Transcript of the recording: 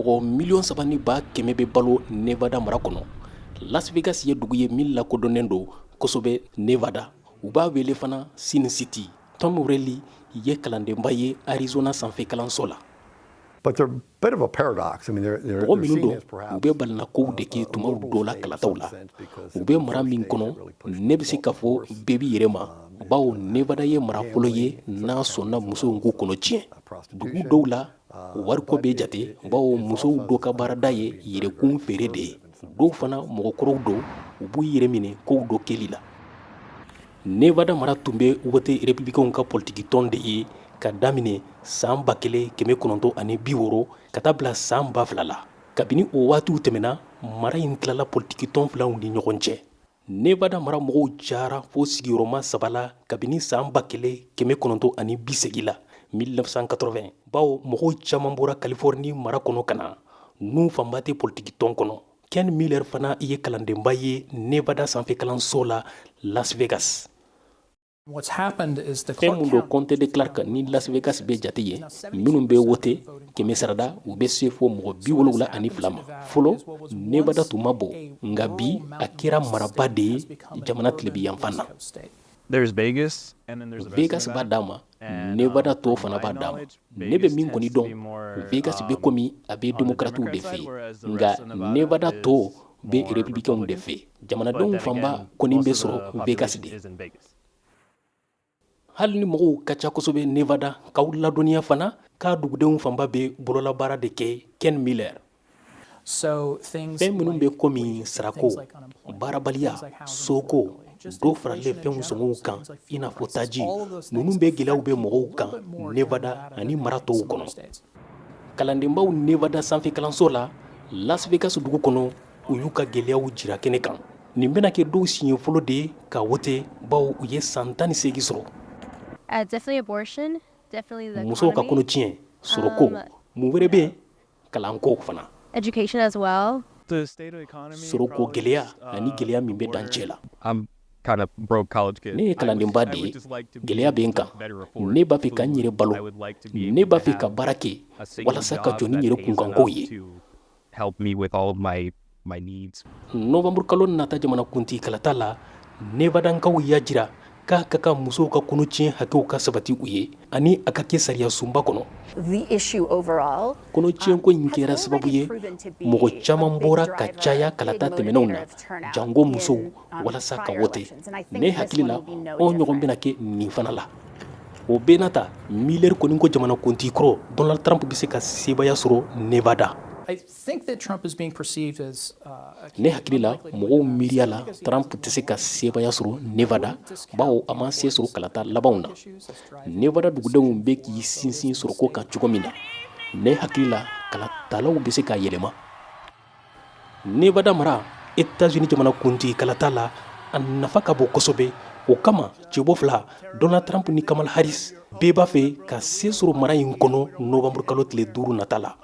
mɔgɔ miliyɔn 3,100,000 bɛ balo Nevada mara kɔnɔ. Las Vegas ye dugu ye min lakodɔnnen don kosɛbɛ Nevada. U b'a wele fana Sin City. Tom O'Reilly ye kalandenba ye Arizona sanfɛ kalanso la. But they're a bit of a paradox. I mean, they're minnu seen as perhaps u bɛ balinakow de kɛ tuma dɔw la kalataw la. U bɛ mara min kɔnɔ ne bɛ se ka fɔ bɛɛ b'i yɛrɛ ma. Bawo Nevada ye mara fɔlɔ ye n'a sɔnna musow k'u kɔnɔ tiɲɛ. Dugu dɔw la wariko bɛ jate bawo musow dɔ ka baarada ye yɛrɛkun feere de ye. Dɔw fana mɔgɔkɔrɔw don u b'u yɛrɛ minɛ kow dɔ kɛli la. Nevada mara tun bɛ wote républicains ka politiki tɔn de ye ka daminɛ san 1960 ka taa bila san 2000 la. Kabini o waatiw tɛmɛna mara in tilala politiki tɔn filaw ni ɲɔgɔn cɛ. Nevada mara mɔgɔw cayara fo sigiyɔrɔma 3 la kabini san 1980 la 1980 bawo mɔgɔw caman bɔra Californie mara kɔnɔ ka na n'u fanba tɛ politiki tɔn kɔnɔ. Ken Miller fana ye kalandenba ye Nevada sanfɛ kalanso la Las Vegas. What's happened is the fɛn mun do Comté de Clark ni Las Vegas bɛ jate ye minnu bɛ wote kɛmɛ sarada u bɛ se fo mɔgɔ 72 ma. Fɔlɔ Nevada tun ma bɔ nka bi a kɛra maraba de ye jamana tilebin yanfan na. There's Vegas, and then there's the Vegas b'a d'a ma, Nevada tɔw fana b'a d'a ma. Ne bɛ min kɔni dɔn Vegas bɛ komi a bɛ démocrates de fɛ nka Nevada tɔw bɛ républicains de fɛ. Jamanadenw fanba kɔni bɛ sɔrɔ Vegas de. Hali ni mɔgɔw ka ca kosɛbɛ Nevada k'aw ladɔnniya fana k'a dugudenw fanba bɛ bololabaara de kɛ Ken Miller. Fɛn minnu bɛ komi sarako, baarabaliya, soko, dɔw faralen fɛnw sɔngɔw kan i n'a fɔ taji ninnu bɛ gɛlɛyaw bɛ mɔgɔw kan Nevada ani mara tɔw kɔnɔ. Kalandenbaw Nevada sanfɛ kalanso la Las Vegas dugu kɔnɔ u y'u ka gɛlɛyaw jira kɛnɛ kan. Nin bɛna kɛ dɔw siɲɛ fɔlɔ de ye ka wote bawo u ye san 18 sɔrɔ. Definitely abortion, definitely the musow ka kɔnɔ tiɲɛ, sɔrɔko, mun wɛrɛ bɛ yen? Kalanko fana. Education as well. Sɔrɔko gɛlɛya ani gɛlɛya min bɛ dan cɛ la. I'm kind of broke college kid. Ne ye kalandenba de ye, gɛlɛya bɛ n kan. Ne b'a fɛ ka n yɛrɛ balo. Ne b'a fɛ ka baara kɛ walasa ka jɔ ni n yɛrɛ kunkankow ye. Help me with all of my needs. Novembre kalo nata jamanakuntigi kalata la, Nevadankaw y'a jira k'a ka kan musow ka kɔnɔ tiɲɛ hakɛw ka sabati u ye ani a ka kɛ sariya sunba kɔnɔ. Kɔnɔ tiɲɛko in kɛra sababu ye mɔgɔ caman bɔra ka caya kalata tɛmɛnenw na jango musow walasa ka wote. Ne hakili la o ɲɔgɔn bɛna kɛ nin fana la. O bɛɛ nata Miller kɔni ko jamanakuntigi kɔrɔ Donald Trump bɛ se ka sebaya sɔrɔ Nevada. I think that Trump is being perceived as Ne hakili la mɔgɔw miiriya la Trump tɛ se ka sebaya sɔrɔ Nevada bawo a ma se sɔrɔ kalata labanw na. Nevada dugudenw bɛ k'i sinsin sɔrɔko kan cogo min na ne hakili la kalatalaw bɛ se ka yɛlɛma. Nevada mara États-Unis jamanakuntigi kalata la a nafa ka bon kosɛbɛ. O kama cɛbɔ fila Donald Trump ni Kamala Harris bɛɛ b'a fɛ ka se sɔrɔ mara in kɔnɔ Novembre kalo tile 5 nata la.